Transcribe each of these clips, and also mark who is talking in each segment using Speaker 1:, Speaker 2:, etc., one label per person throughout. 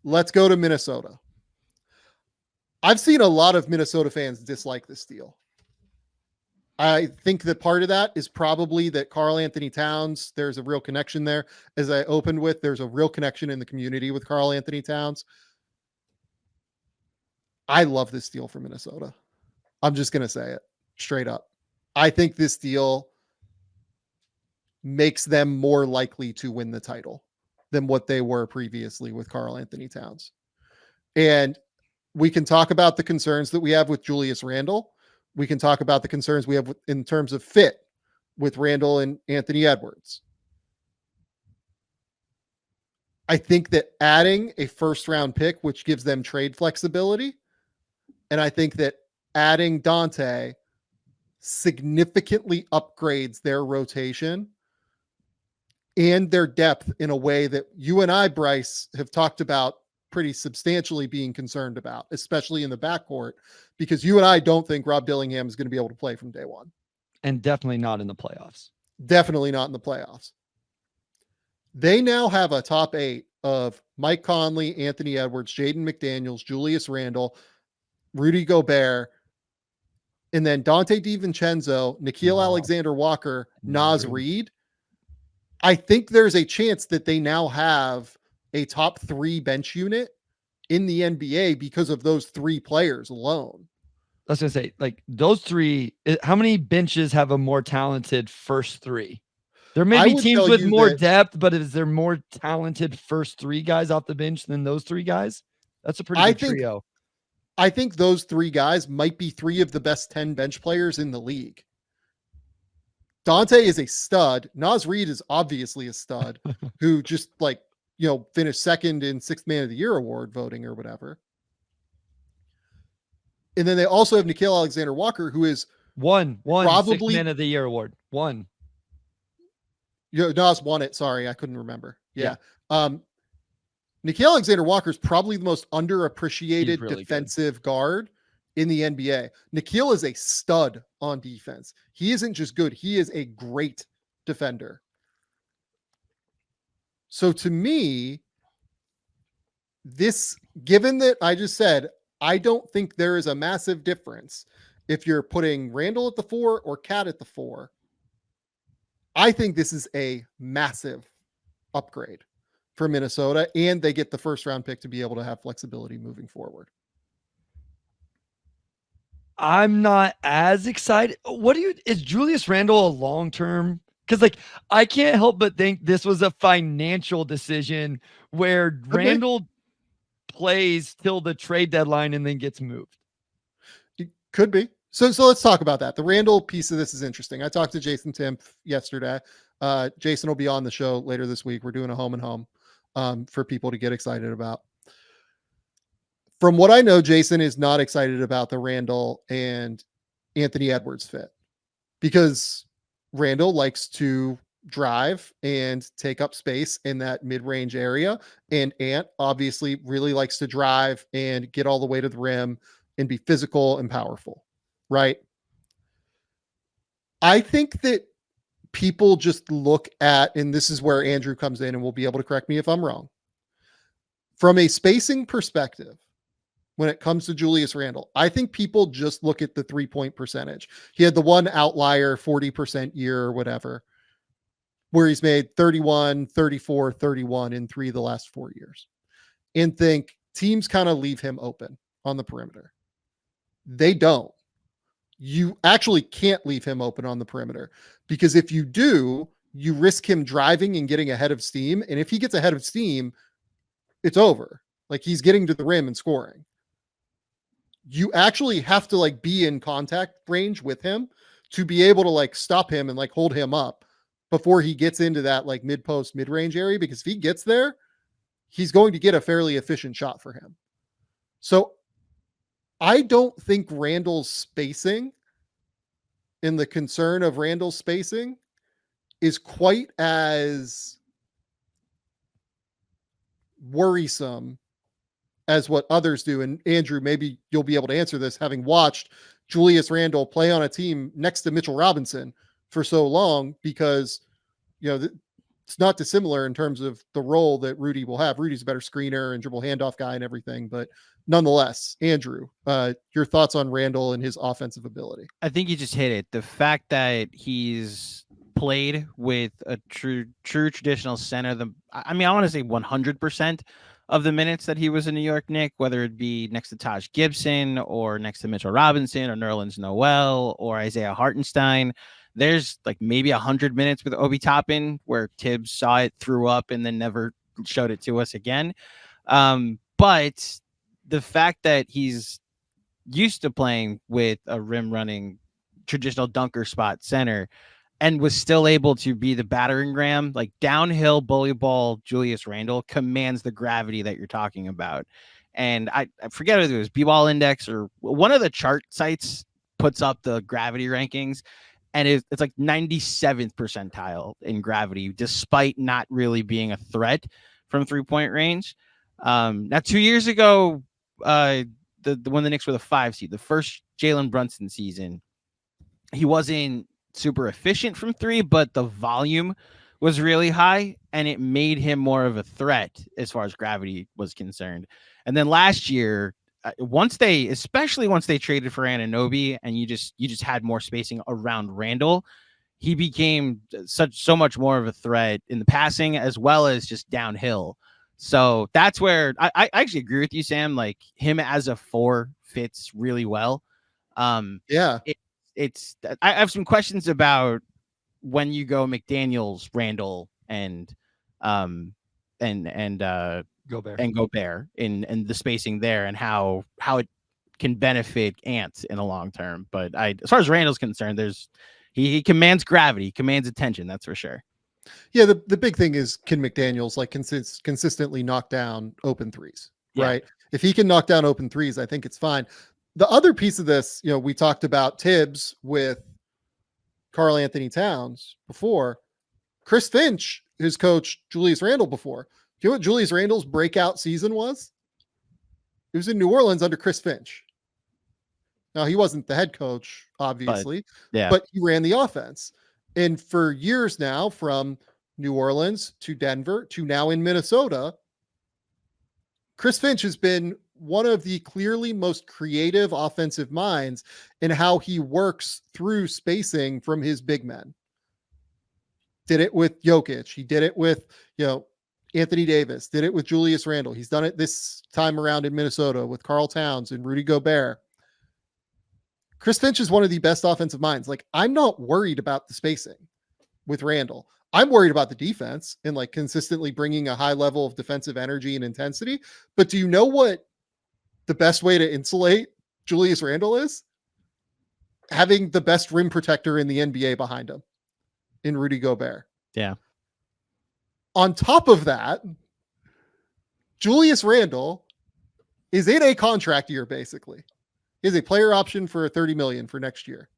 Speaker 1: let's go to Minnesota. I've seen a lot of Minnesota fans dislike this deal. I think that part of that is probably that Karl-Anthony Towns, there's a real connection there. As I opened with, there's a real connection in the community with Karl-Anthony Towns. I love this deal for Minnesota. I'm just going to say it straight up. I think this deal makes them more likely to win the title than what they were previously with Karl-Anthony Towns. And we can talk about the concerns that we have with Julius Randle. We can talk about the concerns we have in terms of fit with Randle and Anthony Edwards. I think that adding a first-round pick, which gives them trade flexibility, and I think that adding Donte significantly upgrades their rotation and their depth in a way that you and I, Bryce, have talked about pretty substantially being concerned about, especially in the backcourt, because you and I don't think Rob Dillingham is going to be able to play from day one.
Speaker 2: And definitely not in the playoffs.
Speaker 1: Definitely not in the playoffs. They now have a top 8 of Mike Conley, Anthony Edwards, Jaden McDaniels, Julius Randle, Rudy Gobert, and then Donte DiVincenzo, Nickeil Alexander-Walker, Naz Reid. I think there's a chance that they now have a top 3 bench unit in the NBA because of those 3 players alone.
Speaker 2: I was going to say, like, those 3, how many benches have a more talented first 3? There may be teams with more depth, but is there more talented first 3 guys off the bench than those 3 guys? That's a pretty good trio.
Speaker 1: I think those 3 guys might be 3 of the best 10 bench players in the league. Donte is a stud. Naz Reid is obviously a stud who just finished second in 6th Man of the Year award voting or whatever. And then they also have Nickeil Alexander-Walker, who is
Speaker 2: one
Speaker 1: probably
Speaker 2: 6th Man of the Year award. One.
Speaker 1: Nas won it. Sorry, I couldn't remember. Yeah. Nickeil Alexander-Walker is probably the most underappreciated really defensive guard in the NBA. Nickeil is a stud on defense. He isn't just good. He is a great defender. So to me, given that I just said, I don't think there is a massive difference if you're putting Randle at the 4 or Cat at the 4. I think this is a massive upgrade for Minnesota, and they get the first-round pick to be able to have flexibility moving forward.
Speaker 2: I'm not as excited. Is Julius Randle a long-term? Because I can't help but think this was a financial decision where Randle plays till the trade deadline and then gets moved.
Speaker 1: It could be. So let's talk about that. The Randle piece of this is interesting. I talked to Jason Timpf yesterday. Jason will be on the show later this week. We're doing a home and home for people to get excited about. From what I know, Jason is not excited about the Randle and Anthony Edwards fit because Randle likes to drive and take up space in that mid-range area. And Ant obviously really likes to drive and get all the way to the rim and be physical and powerful, right? I think that people just look at, and this is where Andrew comes in and will be able to correct me if I'm wrong. From a spacing perspective, when it comes to Julius Randle, I think people just look at the 3-point percentage. He had the one outlier 40% year or whatever, where he's made 31, 34, 31 in 3 of the last 4 years, and think teams kind of leave him open on the perimeter. They don't. You actually can't leave him open on the perimeter because if you do, you risk him driving and getting ahead of steam. And if he gets ahead of steam, it's over. Like he's getting to the rim and scoring. You actually have to be in contact range with him to be able to stop him and hold him up before he gets into that mid-post, mid-range area, because if he gets there, he's going to get a fairly efficient shot for him. So I don't think Randle's spacing and the concern of Randle's spacing is quite as worrisome as what others do. And Andrew, maybe you'll be able to answer this, having watched Julius Randle play on a team next to Mitchell Robinson for so long, because it's not dissimilar in terms of the role that Rudy will have. Rudy's a better screener and dribble handoff guy and everything, but nonetheless, Andrew, your thoughts on Randle and his offensive ability?
Speaker 3: I think you just hit it. The fact that he's played with a true traditional center. I want to say 100% of the minutes that he was a New York Knick, whether it be next to Taj Gibson or next to Mitchell Robinson or Nerlens Noel or Isaiah Hartenstein. There's like maybe 100 minutes with Obi Toppin where Tibbs saw it, threw up, and then never showed it to us again. But the fact that he's used to playing with a rim running traditional dunker spot center and was still able to be the battering ram, like downhill bully ball, Julius Randle commands the gravity that you're talking about. And I forget if it was B-Ball Index or one of the chart sites puts up the gravity rankings, and it's like 97th percentile in gravity, despite not really being a threat from 3-point range. Now, 2 years ago, when the Knicks were the 5 seed, the first Jalen Brunson season, he wasn't super efficient from 3, but the volume was really high, and it made him more of a threat as far as gravity was concerned. And then last year, especially once they traded for Anunoby, and you just had more spacing around Randle, he became so much more of a threat in the passing as well as just downhill. So that's where I actually agree with you, Sam. Like, him as a 4 fits really well.
Speaker 1: Yeah.
Speaker 3: I have some questions about when you go McDaniels, Randle, and Gobert in the spacing there, and how it can benefit Ant in the long term. But as far as Randle's concerned, he commands gravity, commands attention. That's for sure.
Speaker 1: Yeah, the big thing is, can McDaniels like consistently knock down open threes, right? If he can knock down open threes, I think it's fine. The other piece of this, we talked about Tibbs with Karl-Anthony Towns before. Chris Finch has coached Julius Randle before. Do you know what Julius Randle's breakout season was? It was in New Orleans under Chris Finch. Now, he wasn't the head coach, obviously, but he ran the offense. And for years now, from New Orleans to Denver to now in Minnesota, Chris Finch has been one of the clearly most creative offensive minds in how he works through spacing from his big men. Did it with Jokic. He did it with, Anthony Davis. Did it with Julius Randle. He's done it this time around in Minnesota with Karl Towns and Rudy Gobert. Chris Finch is one of the best offensive minds. Like, I'm not worried about the spacing with Randle. I'm worried about the defense and like consistently bringing a high level of defensive energy and intensity. But do you know what the best way to insulate Julius Randle is? Having the best rim protector in the NBA behind him in Rudy Gobert.
Speaker 3: Yeah.
Speaker 1: On top of that, Julius Randle is in a contract year, basically. He has a player option for $30 million for next year.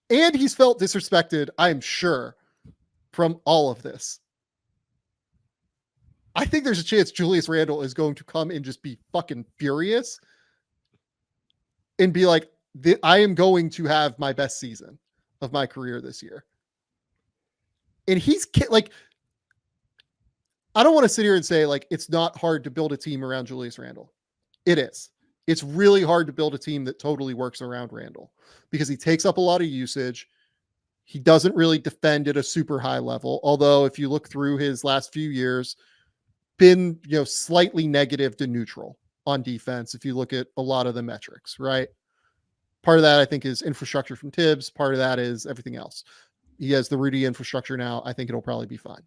Speaker 1: And he's felt disrespected, I'm sure, from all of this. I think there's a chance Julius Randle is going to come and just be fucking furious and be like, I am going to have my best season of my career this year. And he's like, I don't want to sit here and say like, it's not hard to build a team around Julius Randle. It is. It's really hard to build a team that totally works around Randle because he takes up a lot of usage. He doesn't really defend at a super high level. Although if you look through his last few years, been, slightly negative to neutral on defense. If you look at a lot of the metrics, right? Part of that I think is infrastructure from Tibbs. Part of that is everything else. He has the Rudy infrastructure now. I think it'll probably be fine.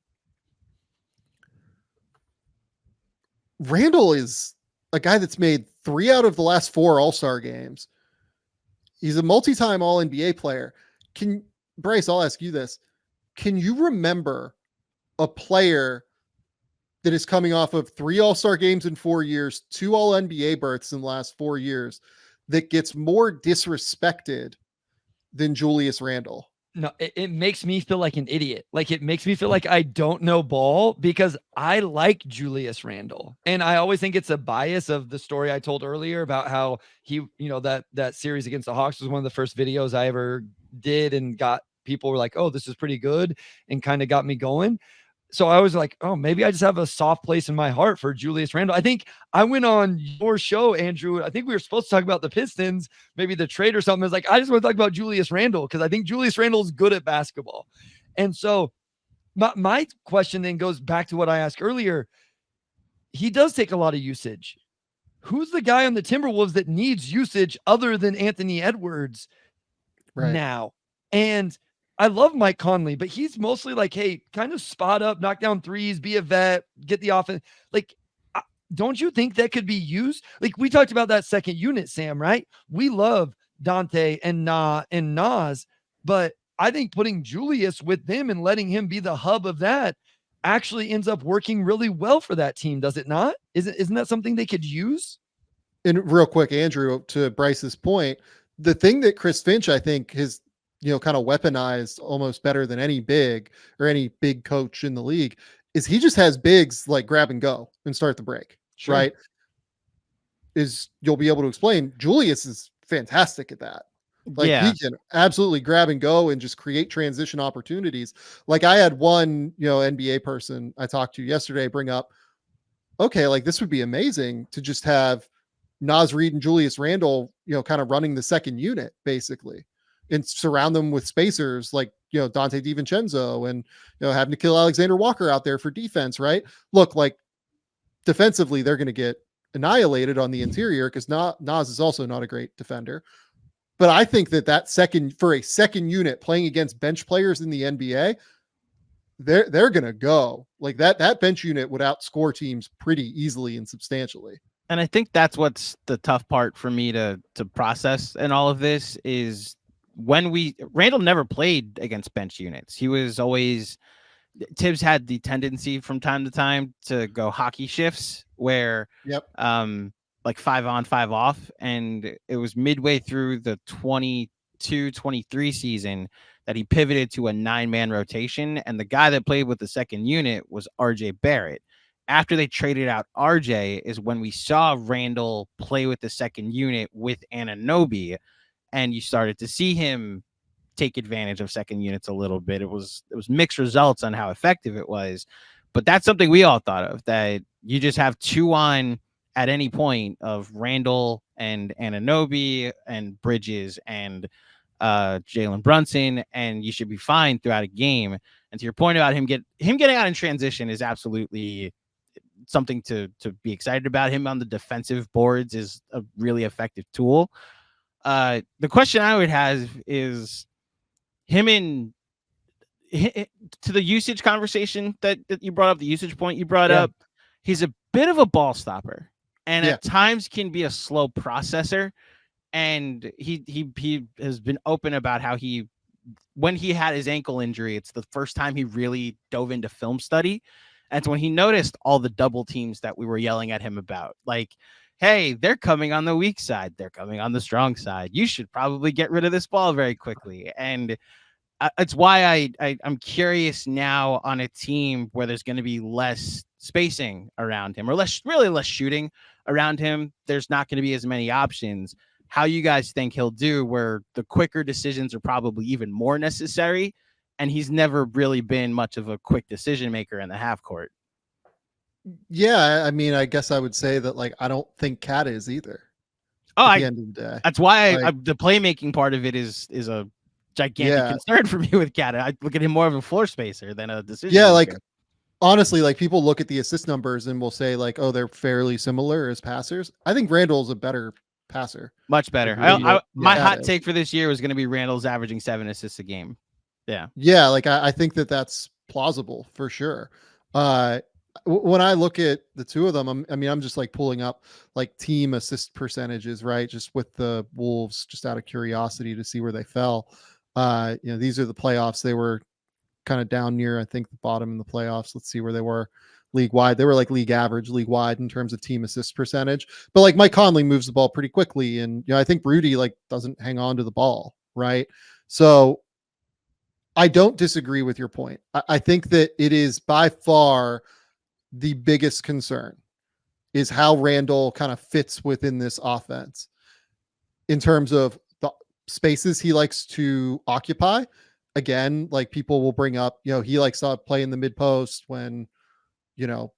Speaker 1: Randle is a guy that's made 3 out of the last 4 All-Star games. He's a multi-time All-NBA player. Bryce, I'll ask you this. Can you remember a player that is coming off of 3 All-Star games in 4 years, 2 All-NBA berths in the last 4 years, that gets more disrespected than Julius Randle?
Speaker 2: No, it makes me feel like an idiot. Like, it makes me feel like I don't know ball because I like Julius Randle. And I always think it's a bias of the story I told earlier about how he, that series against the Hawks was one of the first videos I ever did and got people were like, oh, this is pretty good, and kind of got me going. So I was like, oh, maybe I just have a soft place in my heart for Julius Randle. I think I went on your show, Andrew. I think we were supposed to talk about the Pistons, maybe the trade or something. I was like, I just want to talk about Julius Randle because I think Julius Randle is good at basketball. And so my question then goes back to what I asked earlier. He does take a lot of usage. Who's the guy on the Timberwolves that needs usage other than Anthony Edwards now? And I love Mike Conley, but he's mostly like, hey, kind of spot up, knock down threes, be a vet, get the offense. Like, don't you think that could be used? Like, we talked about that second unit, Sam, right? We love Donte and Nas, but I think putting Julius with them and letting him be the hub of that actually ends up working really well for that team, does it not? Isn't that something they could use?
Speaker 1: And real quick, Andrew, to Bryce's point, the thing that Chris Finch, I think, has kind of weaponized almost better than any big or any big coach in the league is he just has bigs like grab and go and start the break, right? Is you'll be able to explain Julius is fantastic at that. Like he can absolutely grab and go and just create transition opportunities. Like I had one, NBA person I talked to yesterday bring up, okay, like this would be amazing to just have Naz Reid and Julius Randle, kind of running the second unit basically and surround them with spacers like, Donte DiVincenzo and, have Nickeil Alexander-Walker out there for defense, right? Look, like defensively, they're going to get annihilated on the interior because Naz is also not a great defender. But I think that for a second unit playing against bench players in the NBA, they're going to go like that bench unit would outscore teams pretty easily and substantially.
Speaker 3: And I think that's what's the tough part for me to process in all of this is Randle never played against bench units. He was always, Tibbs had the tendency from time to time to go hockey shifts where, like 5 on, 5 off. And it was midway through the 22-23 season that he pivoted to a 9-man rotation. And the guy that played with the second unit was RJ Barrett. After they traded out RJ is when we saw Randle play with the second unit with Anunoby, and you started to see him take advantage of second units a little bit. It was mixed results on how effective it was, but that's something we all thought of, that you just have 2 on at any point of Randle and Anunoby and Bridges and Jalen Brunson, and you should be fine throughout a game. And to your point about him getting out in transition is absolutely something to be excited about. Him on the defensive boards is a really effective tool. The question I would have is him to the usage conversation that you brought up, the usage point you brought up. He's a bit of a ball stopper and at times can be a slow processor. And he has been open about how when he had his ankle injury, it's the first time he really dove into film study. And when he noticed all the double teams that we were yelling at him about, like, hey, they're coming on the weak side, they're coming on the strong side, you should probably get rid of this ball very quickly. And it's why I'm curious now on a team where there's going to be less spacing around him or less shooting around him. There's not going to be as many options. How you guys think he'll do where the quicker decisions are probably even more necessary, and he's never really been much of a quick decision maker in the half court.
Speaker 1: Yeah, I mean, I guess I would say that, like, I don't think Cat is either.
Speaker 3: Oh,
Speaker 1: at the end of the day.
Speaker 3: That's why the playmaking part of it is a gigantic concern for me with Cat. I look at him more of a floor spacer than a decision maker.
Speaker 1: Like, honestly, like, people look at the assist numbers and will say, like, oh, they're fairly similar as passers. I think Randle's a better passer.
Speaker 3: Much better. My hot take for this year was going to be Randle's averaging 7 assists a game. Yeah, like I think that's plausible for sure. When I look at the two of them, I'm just like pulling up like team assist percentages, right? Just with the Wolves, just out of curiosity to see where they fell. These are the playoffs. They were kind of down near, I think, the bottom in the playoffs. Let's see where they were league wide. They were like league average, league wide in terms of team assist percentage. But like Mike Conley moves the ball pretty quickly, and I think Rudy like doesn't hang on to the ball, right? So I don't disagree with your point. I think that it is by far the biggest concern is how Randle kind of fits within this offense in terms of the spaces he likes to occupy.
Speaker 1: again, like people will bring up, he likes to play in the mid post when, the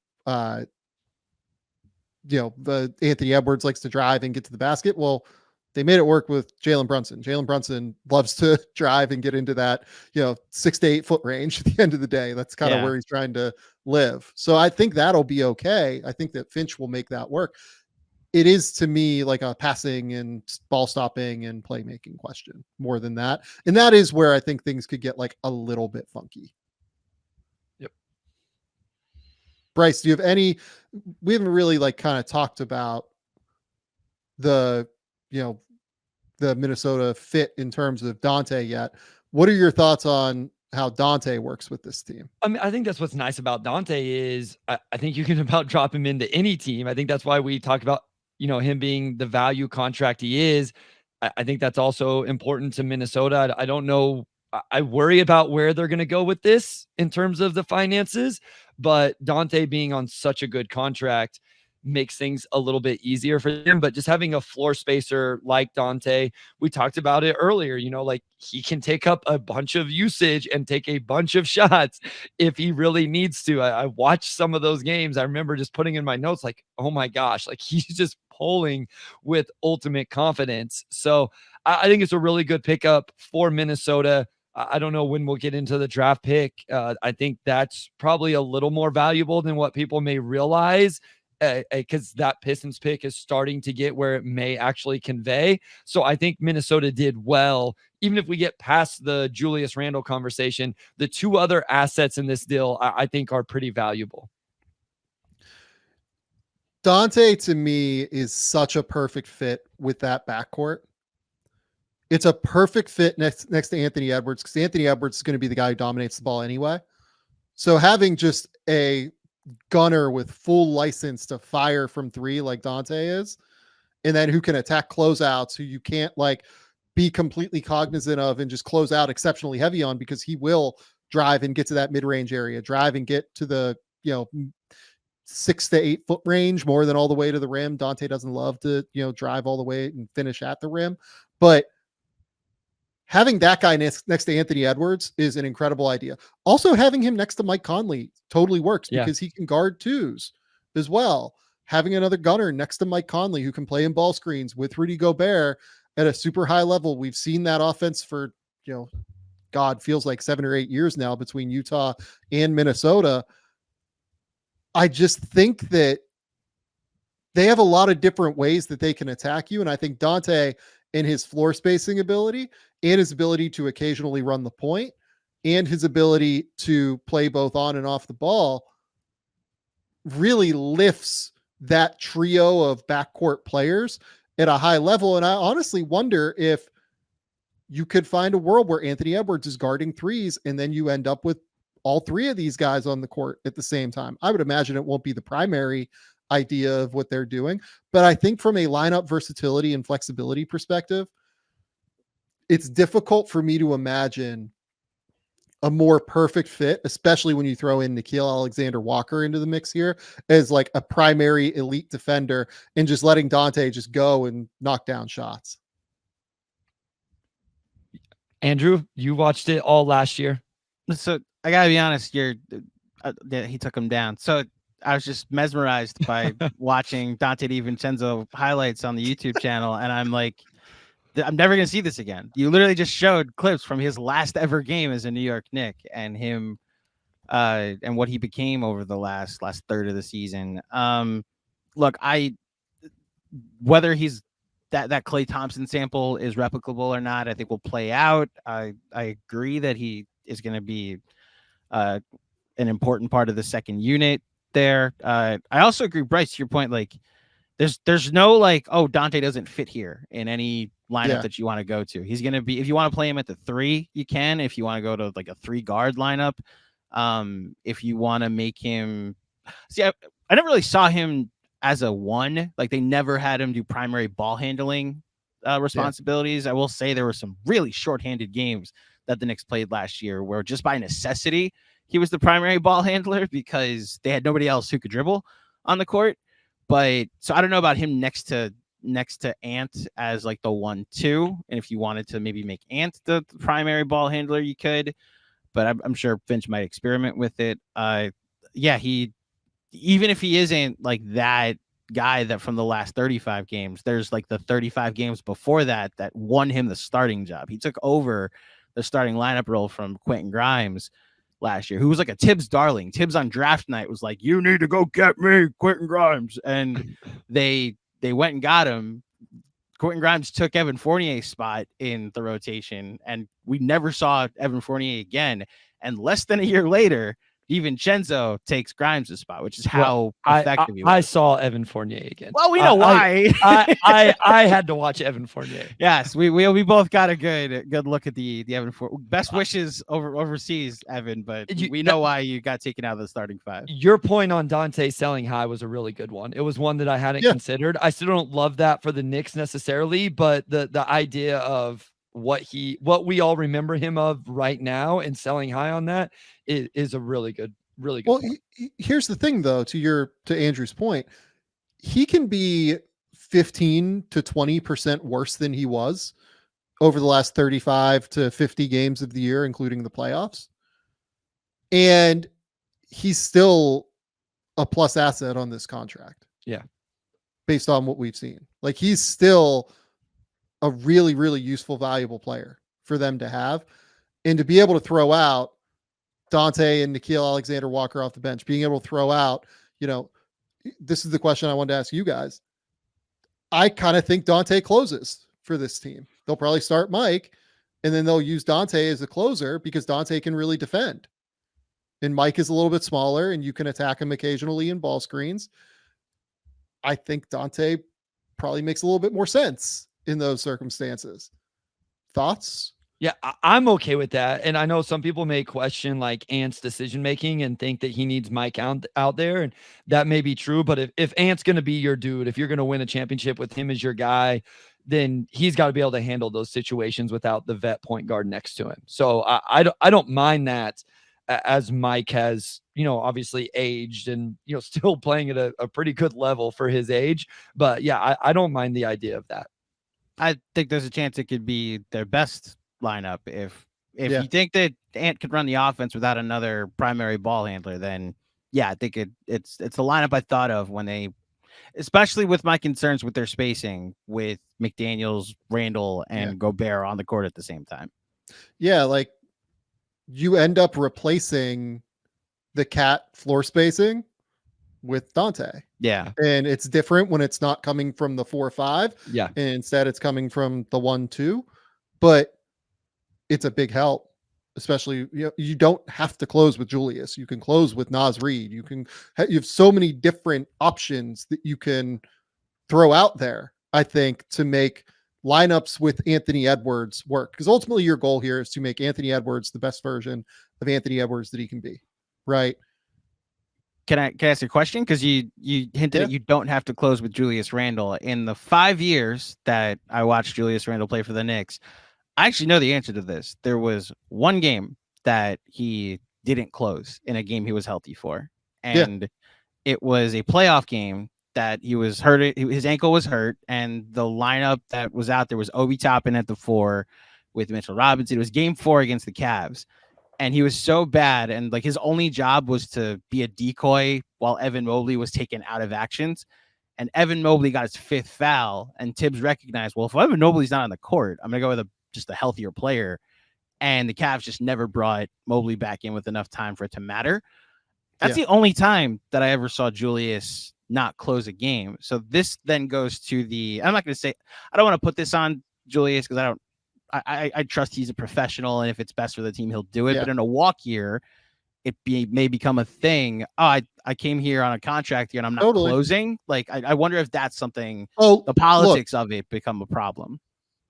Speaker 1: Anthony Edwards likes to drive and get to the basket. Well, they made it work with Jalen Brunson. Jalen Brunson loves to drive and get into that, 6 to 8 foot range at the end of the day. That's kind of where he's trying to live. So I think that'll be okay. I think that Finch will make that work. It is, to me, like a passing and ball stopping and playmaking question more than that. And that is where I think things could get like a little bit funky.
Speaker 2: Yep.
Speaker 1: Bryce, do you have any, we haven't really like kind of talked about the Minnesota fit in terms of Donte yet. What are your thoughts on how Donte works with this team?
Speaker 2: I mean, I think that's what's nice about Donte is I think you can about drop him into any team. I think that's why we talk about, him being the value contract he is. I think that's also important to Minnesota. I don't know. I worry about where they're going to go with this in terms of the finances, but Donte being on such a good contract makes things a little bit easier for them. But just having a floor spacer like Donte, we talked about it earlier, like he can take up a bunch of usage and take a bunch of shots if he really needs to. I watched some of those games. I remember just putting in my notes like, oh my gosh, like he's just pulling with ultimate confidence. So I think it's a really good pickup for Minnesota. I don't know when we'll get into the draft pick. I think that's probably a little more valuable than what people may realize, because that Pistons pick is starting to get where it may actually convey. So I think Minnesota did well. Even if we get past the Julius Randle conversation, the two other assets in this deal, I think are pretty valuable.
Speaker 1: Donte, to me, is such a perfect fit with that backcourt. It's a perfect fit next to Anthony Edwards, because Anthony Edwards is going to be the guy who dominates the ball anyway. So having just a gunner with full license to fire from three like Donte is, and then who can attack closeouts, who you can't like be completely cognizant of and just close out exceptionally heavy on, because he will drive and get to that mid-range area, drive and get to the 6 to 8 foot range more than all the way to the rim. Donte doesn't love to drive all the way and finish at the rim, but having that guy next to Anthony Edwards is an incredible idea. Also, having him next to Mike Conley totally works, because he can guard twos as well. Having another gunner next to Mike Conley who can play in ball screens with Rudy Gobert at a super high level. We've seen that offense for, God, feels like 7 or 8 years now between Utah and Minnesota. I just think that they have a lot of different ways that they can attack you. And I think Donte, in his floor spacing ability and his ability to occasionally run the point and his ability to play both on and off the ball, really lifts that trio of backcourt players at a high level. And I honestly wonder if you could find a world where Anthony Edwards is guarding threes, and then you end up with all three of these guys on the court at the same time. I would imagine it won't be the primary idea of what they're doing, but I think from a lineup versatility and flexibility perspective, it's difficult for me to imagine a more perfect fit, especially when you throw in Nickeil Alexander-Walker into the mix here as like a primary elite defender, and just letting Donte just go and knock down shots.
Speaker 2: Andrew, you watched it all last year.
Speaker 3: So I gotta be honest, he took him down. So I was just mesmerized by watching Donte DiVincenzo highlights on the YouTube channel, and I'm like, I'm never gonna see this again. You literally just showed clips from his last ever game as a New York Knick, and him, and what he became over the last third of the season. Look, whether he's that Klay Thompson sample is replicable or not, I think will play out. I agree that he is going to be an important part of the second unit there. I also agree, Bryce, to your point, like there's no like, oh, Donte doesn't fit here in any lineup that you want to go to. He's going to be, if you want to play him at the 3, you can. If you want to go to like a 3 guard lineup, if you want to make him, see, I never really saw him as a 1. Like they never had him do primary ball handling responsibilities. I will say there were some really shorthanded games that the Knicks played last year where just by necessity he was the primary ball handler because they had nobody else who could dribble on the court. But so I don't know about him next to next to Ant as like the 1-2. And if you wanted to maybe make Ant the primary ball handler, you could. But I'm sure Finch might experiment with it. Yeah, even if he isn't like that guy that from the last 35 games, there's like the 35 games before that won him the starting job. He took over the starting lineup role from Quentin Grimes last year, who was like a Tibbs darling. Tibbs on draft night was like, you need to go get me Quentin Grimes. And they went and got him. Quentin Grimes took Evan Fournier's spot in the rotation, and we never saw Evan Fournier again. And less than a year later, DiVincenzo takes Grimes' spot, which is how effective he was.
Speaker 2: I saw Evan Fournier again.
Speaker 3: Well, we know why.
Speaker 2: I had to watch Evan Fournier.
Speaker 3: Yes, we both got a good look at the Evan Fournier. Best wishes overseas, Evan, but we know why you got taken out of the starting five.
Speaker 2: Your point on Donte selling high was a really good one. It was one that I hadn't considered. I still don't love that for the Knicks necessarily, but the idea of what we all remember him of right now and selling high on that is a really good
Speaker 1: well here's the thing though, to Andrew's point, he can be 15 to 20% worse than he was over the last 35 to 50 games of the year, including the playoffs, and he's still a plus asset on this contract, based on what we've seen. Like, he's still a really, really useful, valuable player for them to have, and to be able to throw out Donte and Nickeil Alexander-Walker off the bench, being able to throw out, this is the question I wanted to ask you guys. I kind of think Donte closes for this team. They'll probably start Mike, and then they'll use Donte as a closer because Donte can really defend. And Mike is a little bit smaller, and you can attack him occasionally in ball screens. I think Donte probably makes a little bit more sense in those circumstances. Thoughts?
Speaker 2: Yeah, I'm okay with that. And I know some people may question like Ant's decision making and think that he needs Mike out there, and that may be true. But if Ant's going to be your dude, if you're going to win a championship with him as your guy, then he's got to be able to handle those situations without the vet point guard next to him. So I don't mind that, as Mike has, obviously aged and, still playing at a pretty good level for his age. But yeah, I don't mind the idea of that.
Speaker 3: I think there's a chance it could be their best lineup. If you think that Ant could run the offense without another primary ball handler, then yeah, I think it's the lineup I thought of when they, especially with my concerns with their spacing with McDaniels, Randle, and Gobert on the court at the same time.
Speaker 1: Yeah, like you end up replacing the cat floor spacing with Donte.
Speaker 2: Yeah.
Speaker 1: And it's different when it's not coming from the 4-5.
Speaker 2: Yeah.
Speaker 1: And instead it's coming from the 1-2. But it's a big help, especially, you don't have to close with Julius. You can close with Naz Reid. You have so many different options that you can throw out there, I think, to make lineups with Anthony Edwards work. Because ultimately your goal here is to make Anthony Edwards the best version of Anthony Edwards that he can be. Right.
Speaker 3: Can I ask you a question? Because you hinted that you don't have to close with Julius Randle. In the 5 years that I watched Julius Randle play for the Knicks, I actually know the answer to this. There was one game that he didn't close in a game he was healthy for. And it was a playoff game that he was hurt. His ankle was hurt. And the lineup that was out there was Obi Toppin at the 4 with Mitchell Robinson. It was game 4 against the Cavs. And he was so bad. And like his only job was to be a decoy while Evan Mobley was taken out of actions. And Evan Mobley got his 5th foul. And Tibbs recognized, well, if Evan Mobley's not on the court, I'm going to go with just a healthier player. And the Cavs just never brought Mobley back in with enough time for it to matter. That's the only time that I ever saw Julius not close a game. So this then goes to I'm not going to say, I don't want to put this on Julius because I trust he's a professional, and if it's best for the team, he'll do it. But in a walk year, may become a thing. Oh, I came here on a contract here and I'm not closing. Like, I wonder if that's something, the politics of it become a problem.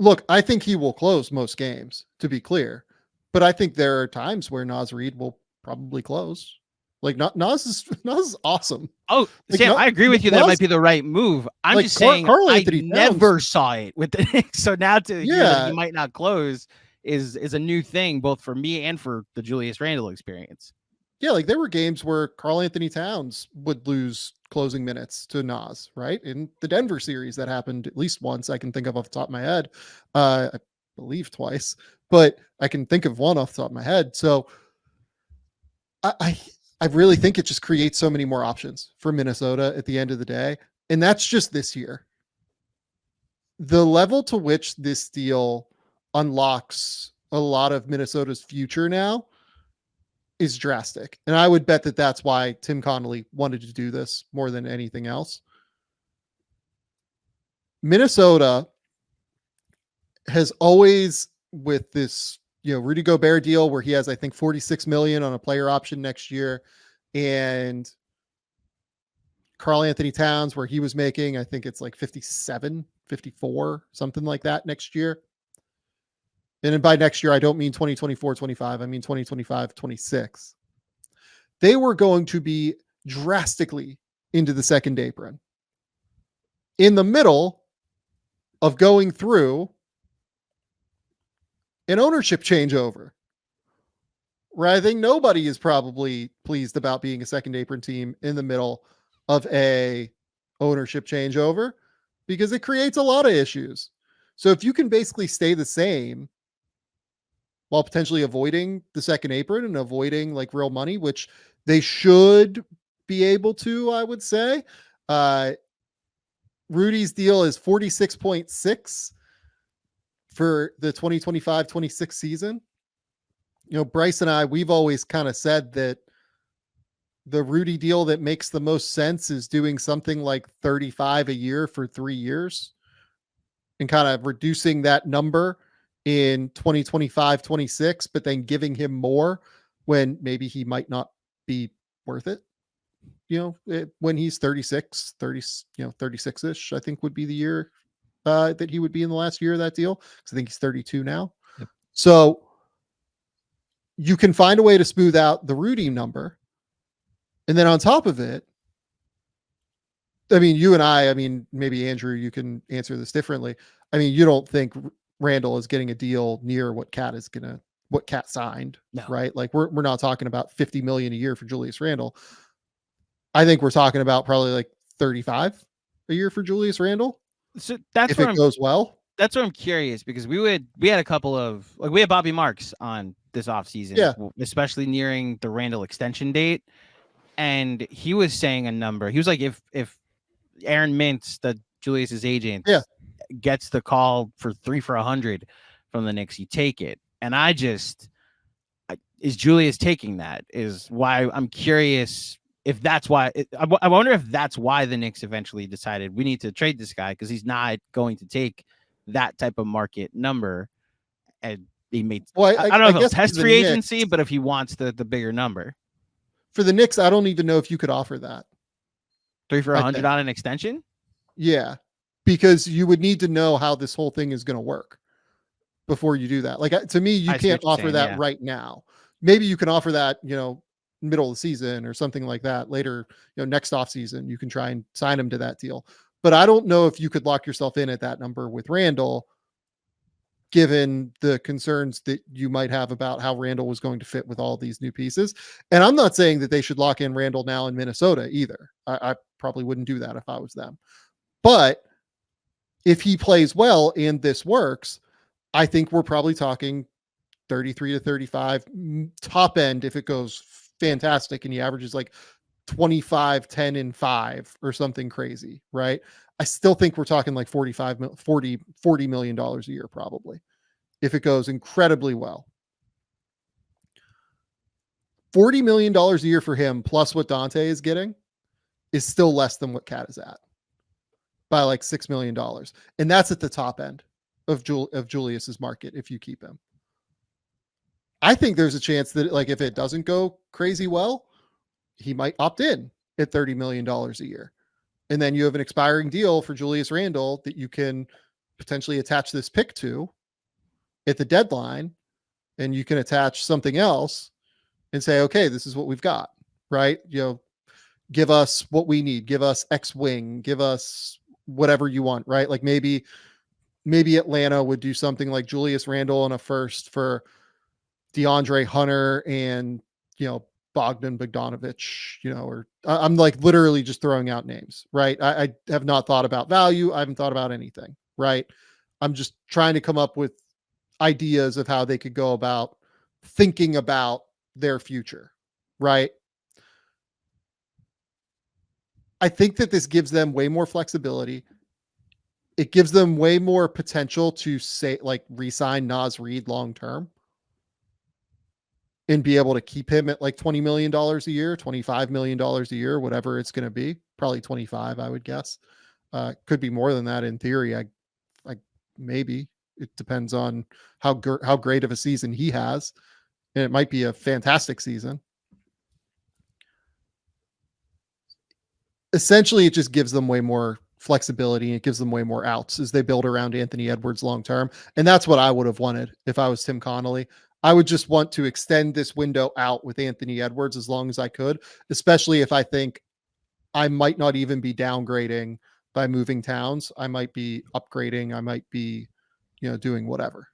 Speaker 1: Look, I think he will close most games, to be clear. But I think there are times where Naz Reid will probably close. Like, Naz is awesome.
Speaker 3: Oh,
Speaker 1: like,
Speaker 3: Sam, I agree with you. That might be the right move. I'm just saying
Speaker 1: Karl-Anthony
Speaker 3: I never saw it with the Knicks. So now to hear that he might not close is a new thing, both for me and for the Julius Randle experience.
Speaker 1: Yeah, like there were games where Karl-Anthony Towns would lose closing minutes to Nas, right? In the Denver series, that happened at least once. I can think of off the top of my head. I believe twice, but I can think of one off the top of my head. So I really think it just creates so many more options for Minnesota at the end of the day. And that's just this year. The level to which this deal unlocks a lot of Minnesota's future now is drastic. And I would bet that that's why Tim Connolly wanted to do this more than anything else. Minnesota has always, with this, Rudy Gobert deal where he has, I think, 46 million on a player option next year, and Karl-Anthony Towns where he was making, I think it's like 57, 54, something like that next year. And by next year, I don't mean 2024, 25. I mean 2025, 26. They were going to be drastically into the second apron in the middle of going through an ownership changeover, where I think nobody is probably pleased about being a second apron team in the middle of a ownership changeover, because it creates a lot of issues. So if you can basically stay the same while potentially avoiding the second apron and avoiding like real money, which they should be able to, I would say. Rudy's deal is 46.6 for the 2025-26 season. Bryce and I, we've always kind of said that the Rudy deal that makes the most sense is doing something like 35 a year for 3 years and kind of reducing that number in 2025-26, but then giving him more when maybe he might not be worth it. When he's 36, 36-ish, I think would be the year that he would be in the last year of that deal. Because I think he's 32 now.
Speaker 2: Yep.
Speaker 1: So you can find a way to smooth out the Rudy number. And then on top of it, I mean, you and I mean, maybe Andrew, you can answer this differently. I mean, you don't think Randle is getting a deal near what Cat signed,
Speaker 2: No.
Speaker 1: right? Like we're not talking about 50 million a year for Julius Randle. I think we're talking about probably like 35 a year for Julius Randle.
Speaker 3: So that's
Speaker 1: if it goes well.
Speaker 3: That's where I'm curious, because we had a couple of, like, we had Bobby Marks on this offseason,
Speaker 1: Yeah,
Speaker 3: especially nearing the Randle extension date. And he was saying a number. He was like, if Aaron Mintz, the Julius's agent, gets the call for 3 for $100 from the Knicks, you take it. And is Julius taking that? Is why I'm curious if that's why. I wonder if that's why the Knicks eventually decided we need to trade this guy, because he's not going to take that type of market number. And he made, I don't know if he'll test free agency, but if he wants the bigger number.
Speaker 1: For the Knicks, I don't even know if you could offer that.
Speaker 3: 3 for $100 on an extension?
Speaker 1: Yeah, because you would need to know how this whole thing is going to work before you do that. Like, to me, you can't offer that right now. Maybe you can offer that, middle of the season or something like that later, next off season, you can try and sign him to that deal. But I don't know if you could lock yourself in at that number with Randle, given the concerns that you might have about how Randle was going to fit with all these new pieces. And I'm not saying that they should lock in Randle now in Minnesota either. I probably wouldn't do that if I was them. But if he plays well and this works, I think we're probably talking 33 to 35 top end if it goes fantastic and he averages like 25, 10 and 5 or something crazy, right? I still think we're talking like $40 million a year probably if it goes incredibly well. $40 million a year for him plus what Donte is getting is still less than what Cat is at by like $6 million. And that's at the top end of Julius's market if you keep him. I think there's a chance that, like, if it doesn't go crazy well, he might opt in at $30 million a year. And then you have an expiring deal for Julius Randle that you can potentially attach this pick to at the deadline, and you can attach something else and say, okay, this is what we've got, right? Give us what we need, give us X wing, give us whatever you want, right? Like maybe Atlanta would do something like Julius Randle and a first for DeAndre Hunter and, Bogdan Bogdanovic, or I'm like literally just throwing out names, right? I have not thought about value. I haven't thought about anything, right? I'm just trying to come up with ideas of how they could go about thinking about their future, right? I think that this gives them way more flexibility. It gives them way more potential to say, like, re-sign Naz Reid long term and be able to keep him at like $20 million a year, $25 million a year, whatever it's going to be. Probably 25, I would guess. Could be more than that in theory. I maybe it depends on how great of a season he has, and it might be a fantastic season. Essentially, it just gives them way more flexibility, and it gives them way more outs as they build around Anthony Edwards long term. And that's what I would have wanted if I was Tim Connolly. I would just want to extend this window out with Anthony Edwards as long as I could, especially if I think I might not even be downgrading by moving Towns. I might be upgrading. I might be, doing whatever.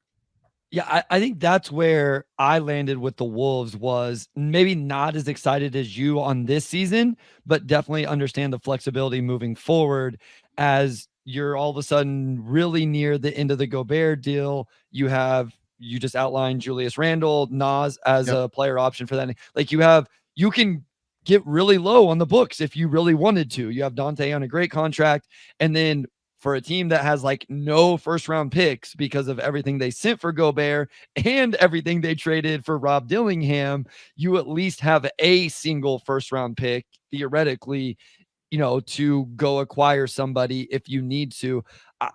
Speaker 2: Yeah, I think that's where I landed with the Wolves, was maybe not as excited as you on this season, but definitely understand the flexibility moving forward as you're all of a sudden really near the end of the Gobert deal. You just outlined Julius Randle, Naz as a player option for that. Like you can get really low on the books if you really wanted to. You have Donte on a great contract, and then for a team that has like no first round picks because of everything they sent for Gobert and everything they traded for Rob Dillingham, you at least have a single first round pick theoretically, to go acquire somebody if you need to.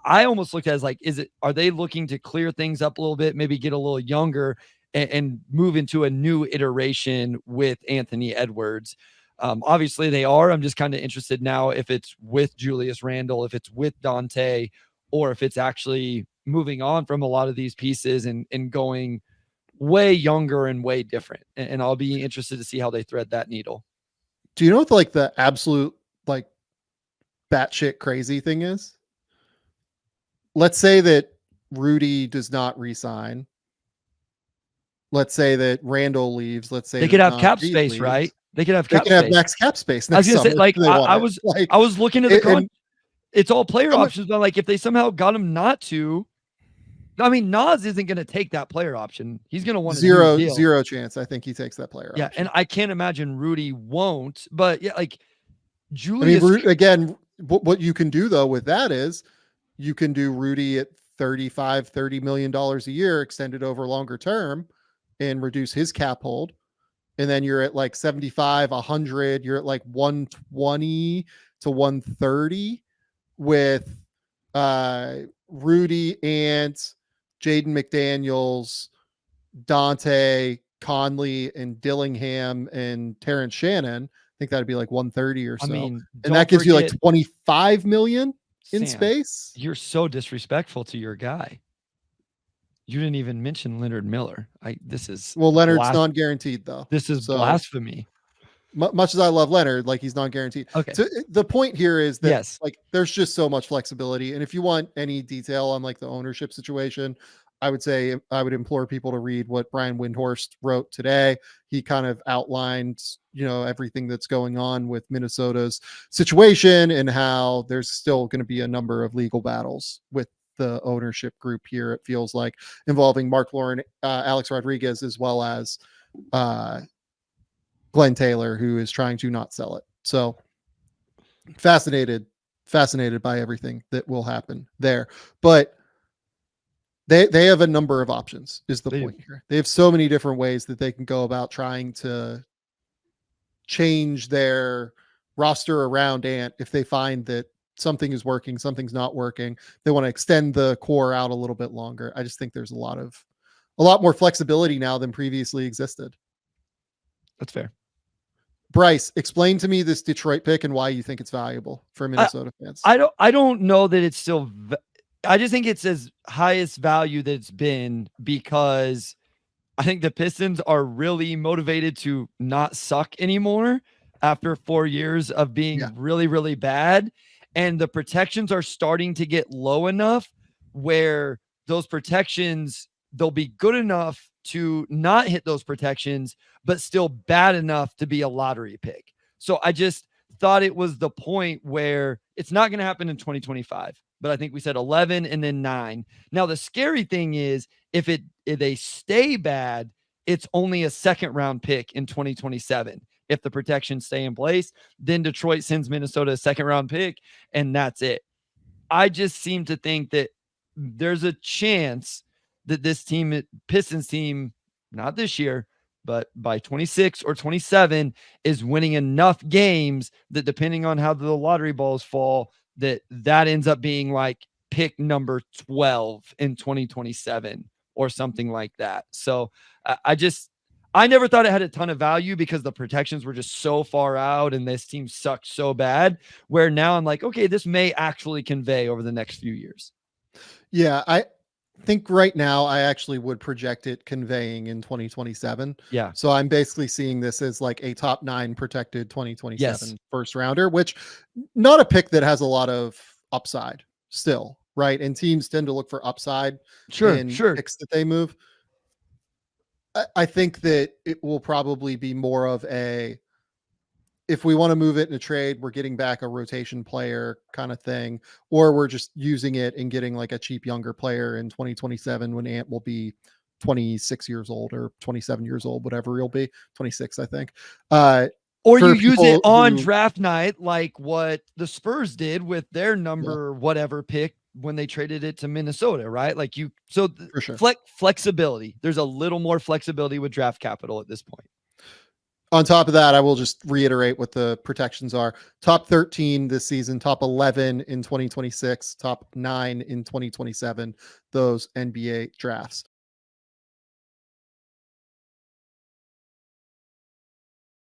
Speaker 2: I almost looked at it as like, are they looking to clear things up a little bit, maybe get a little younger and move into a new iteration with Anthony Edwards? Obviously they are. I'm just kind of interested now if it's with Julius Randle, if it's with Donte, or if it's actually moving on from a lot of these pieces and going way younger and way different. And I'll be interested to see how they thread that needle.
Speaker 1: Do you know what like the absolute like batshit crazy thing is? Let's say that Rudy does not resign. Let's say that Randall leaves. Let's say
Speaker 2: they could have cap space, leaves. Right? They could have max
Speaker 1: cap space.
Speaker 2: I was gonna say, like, I was looking at the it's all player options, but like if they somehow got him not to, I mean, Naz isn't going to take that player option. He's going to want
Speaker 1: zero chance. I think he takes that player option.
Speaker 2: And I can't imagine Rudy won't. But yeah, like Julius.
Speaker 1: I mean, again, what you can do though with that is you can do Rudy at $30 million a year, extended over longer term, and reduce his cap hold. And then you're at like 75, 100. You're at like 120 to 130 with Rudy, Ant, Jaden McDaniels, Donte, Conley, and Dillingham, and Terrence Shannon. I think that'd be like 130 or so. I mean, and that gives you like 25 million in space.
Speaker 2: You're so disrespectful to your guy. You didn't even mention Leonard Miller.
Speaker 1: Leonard's non-guaranteed though.
Speaker 2: This is blasphemy.
Speaker 1: Much as I love Leonard, like he's non-guaranteed.
Speaker 2: Okay.
Speaker 1: So the point here is that like there's just so much flexibility. And if you want any detail on like the ownership situation, I would implore people to read what Brian Windhorst wrote today. He kind of outlined, everything that's going on with Minnesota's situation and how there's still going to be a number of legal battles with the ownership group here. It feels like involving Mark Lauren, Alex Rodriguez, as well as Glenn Taylor, who is trying to not sell it. So fascinated by everything that will happen there. But they have a number of options is the point here. They have so many different ways that they can go about trying to change their roster around Ant if they find that something is working, something's not working. They want to extend the core out a little bit longer. I just think there's a lot more flexibility now than previously existed.
Speaker 2: That's fair.
Speaker 1: Bryce, explain to me this Detroit pick and why you think it's valuable for Minnesota fans.
Speaker 2: I don't know that it's still. I just think it's as highest value that it's been because I think the Pistons are really motivated to not suck anymore after 4 years of being really, really bad. And the protections are starting to get low enough where those protections, they'll be good enough to not hit those protections, but still bad enough to be a lottery pick. So I just thought it was the point where it's not going to happen in 2025, but I think we said 11 and then 9. Now, the scary thing is if they stay bad, it's only a second round pick in 2027. If the protections stay in place, then Detroit sends Minnesota a second round pick, and that's it. I just seem to think that there's a chance that this team, Pistons team, not this year, but by 26 or 27, is winning enough games that depending on how the lottery balls fall, that ends up being like pick number 12 in 2027 or something like that. So I never thought it had a ton of value because the protections were just so far out and this team sucked so bad, where now I'm like, okay, this may actually convey over the next few years.
Speaker 1: Yeah, I think right now I actually would project it conveying in 2027.
Speaker 2: Yeah.
Speaker 1: So I'm basically seeing this as like a top 9 protected 2027 first rounder, which not a pick that has a lot of upside still, right? And teams tend to look for upside in picks that they move. I think that it will probably be more of a, if we want to move it in a trade, we're getting back a rotation player kind of thing, or we're just using it and getting like a cheap younger player in 2027 when Ant will be 26 years old or 27 years old, whatever he'll be, 26, I think.
Speaker 2: Or you use it on draft night, like what the Spurs did with their number whatever pick when they traded it to Minnesota, right? Like
Speaker 1: for sure.
Speaker 2: Flexibility. There's a little more flexibility with draft capital at this point.
Speaker 1: On top of that, I will just reiterate what the protections are. Top 13 this season, top 11 in 2026, top 9 in 2027, those NBA drafts.